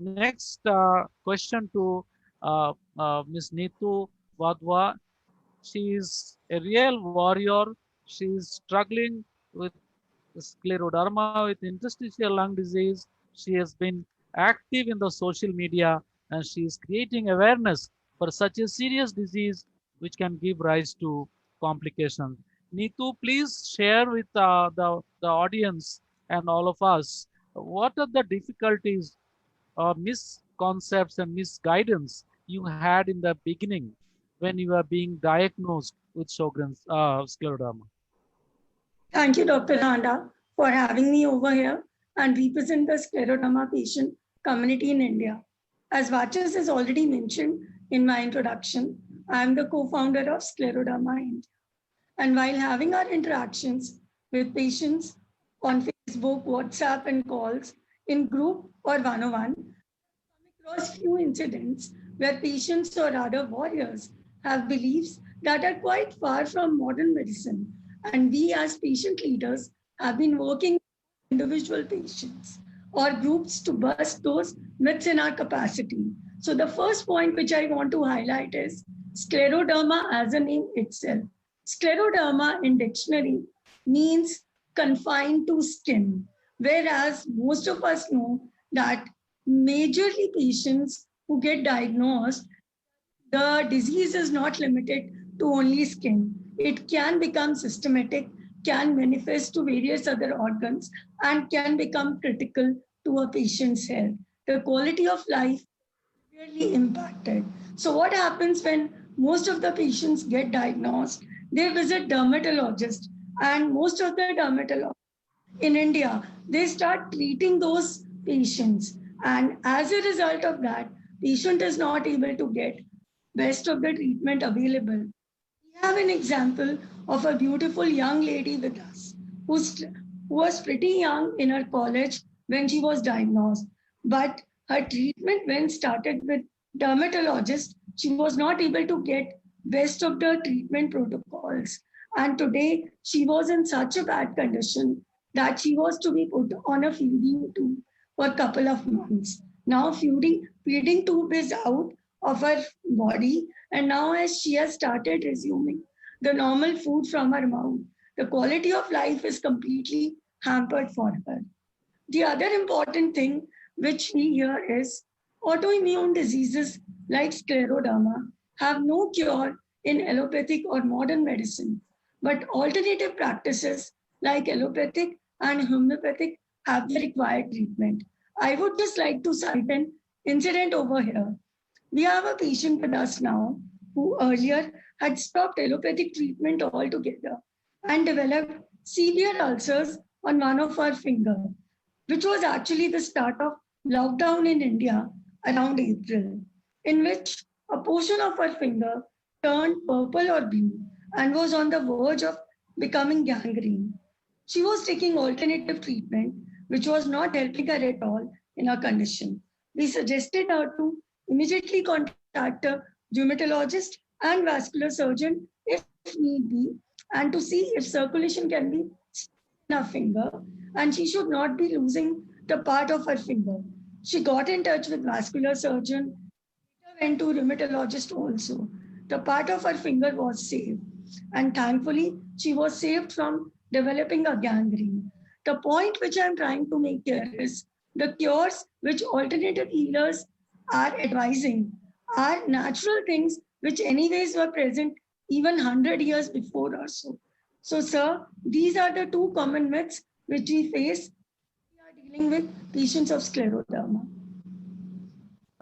Next question to Ms. Neetu Wadhwa. She is a real warrior. She is struggling with scleroderma, with interstitial lung disease. She has been active in the social media and she is creating awareness for such a serious disease which can give rise to complications. Neetu, please share with the audience and all of us what are the difficulties misconceptions and misguidance you had in the beginning when you were being diagnosed with Sjogren's scleroderma? Thank you, Dr. Handa, for having me over here and represent the scleroderma patient community in India. As Vachas has already mentioned in my introduction, I am the co-founder of Scleroderma India. And while having our interactions with patients on Facebook, WhatsApp, and calls in group or one-on-one, come across few incidents where patients or other warriors have beliefs that are quite far from modern medicine. And we as patient leaders have been working with individual patients or groups to bust those myths in our capacity. So the first point which I want to highlight is scleroderma as a name itself. Scleroderma in dictionary means confined to skin, whereas most of us know that majorly patients who get diagnosed, the disease is not limited to only skin. It can become systematic, can manifest to various other organs, and can become critical to a patient's health. The quality of life really impacted. So what happens when most of the patients get diagnosed? They visit dermatologists, and most of the dermatologists in India, they start treating those patients. And as a result of that, patient is not able to get best of the treatment available. We have an example of a beautiful young lady with us who was pretty young in her college when she was diagnosed. But her treatment, when started with dermatologist, she was not able to get best of the treatment protocols. And today she was in such a bad condition that she was to be put on a feeding tube for a couple of months. Now feeding tube is out of her body, and now as she has started resuming the normal food from her mouth, the quality of life is completely hampered for her. The other important thing which we hear is autoimmune diseases like scleroderma have no cure in allopathic or modern medicine, but alternative practices like allopathic and homeopathic have the required treatment. I would just like to cite an incident over here. We have a patient with us now who earlier had stopped allopathic treatment altogether and developed severe ulcers on one of her fingers, which was actually the start of lockdown in India around April, in which a portion of her finger turned purple or blue and was on the verge of becoming gangrene. She was taking alternative treatment, which was not helping her at all in her condition. We suggested her to immediately contact a rheumatologist and vascular surgeon if need be, and to see if circulation can be in her finger, and she should not be losing the part of her finger. She got in touch with vascular surgeon, went to rheumatologist also. The part of her finger was saved, and thankfully she was saved from developing a gangrene. The point which I'm trying to make here is the cures which alternative healers are advising are natural things which anyways were present even 100 years before or so. So, sir, these are the two common myths which we face when we are dealing with patients of scleroderma.